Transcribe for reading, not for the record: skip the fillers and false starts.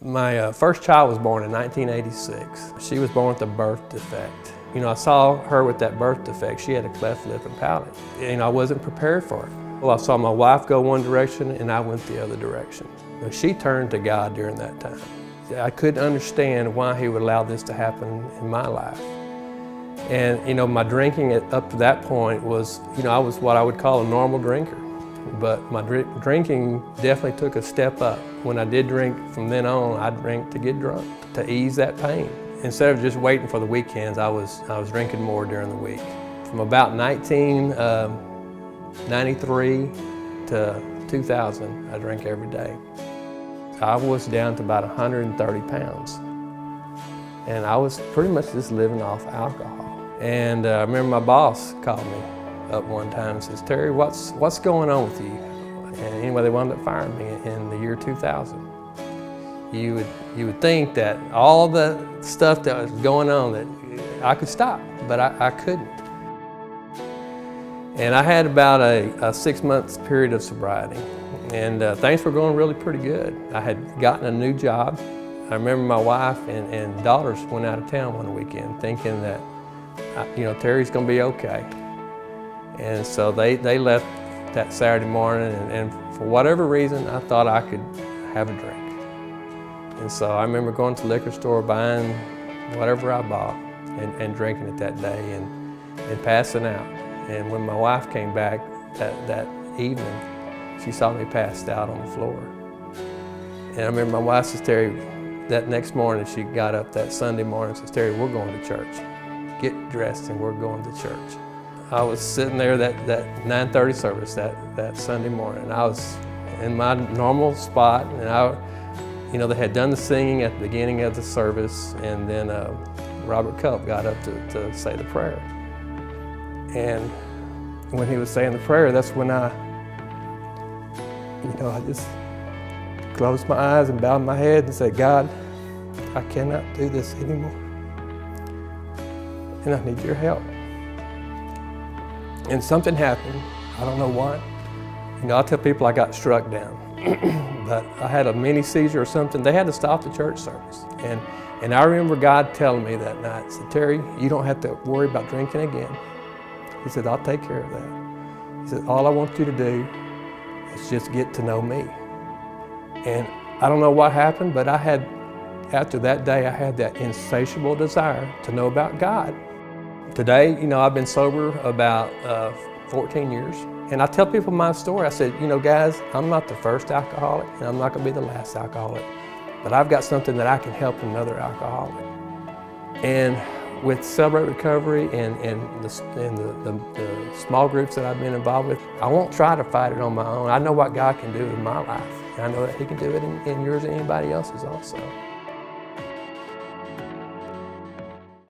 My first child was born in 1986. She was born with a birth defect. You know, I saw her with that birth defect. She had a cleft lip and palate. And I wasn't prepared for it. Well, I saw my wife go one direction and I went the other direction. She turned to God during that time. I couldn't understand why He would allow this to happen in my life. And, you know, my drinking up to that point was, you know, I was what I would call a normal drinker. But my drinking definitely took a step up. When I did drink from then on, I drank to get drunk, to ease that pain. Instead of just waiting for the weekends, I was drinking more during the week. From about 1993 to 2000, I drank every day. I was down to about 130 pounds. And I was pretty much just living off alcohol. And I remember my boss called me up one time and says, "Terry, what's going on with you?" And anyway, they wound up firing me in the year 2000. You would think that all the stuff that was going on that I could stop, but I couldn't. And I had about a 6-month period of sobriety, and things were going really pretty good. I had gotten a new job. I remember my wife and daughters went out of town one weekend thinking that, you know, Terry's gonna be okay. And so they left that Saturday morning, and for whatever reason, I thought I could have a drink. And so I remember going to the liquor store, buying whatever I bought, and drinking it that day, and passing out. And when my wife came back that evening, she saw me passed out on the floor. And I remember my wife says, "Terry," that next morning, she got up that Sunday morning and says, "Terry, we're going to church. Get dressed and we're going to church." I was sitting there that 9:30 service that Sunday morning. I was in my normal spot, and you know, they had done the singing at the beginning of the service, and then Robert Culp got up to say the prayer. And when he was saying the prayer, that's when I just closed my eyes and bowed my head and said, "God, I cannot do this anymore, and I need your help." And something happened. I don't know what. You know, I tell people I got struck down, but I had a mini seizure or something. They had to stop the church service. And I remember God telling me that night, he said, "Terry, you don't have to worry about drinking again." He said, "I'll take care of that." He said, "All I want you to do is just get to know me." And I don't know what happened, but after that day, I had that insatiable desire to know about God. Today, you know, I've been sober about 14 years. And I tell people my story. I said, "You know, guys, I'm not the first alcoholic, and I'm not going to be the last alcoholic, but I've got something that I can help another alcoholic." And with Celebrate Recovery and the small groups that I've been involved with, I won't try to fight it on my own. I know what God can do in my life, and I know that He can do it in yours and anybody else's also.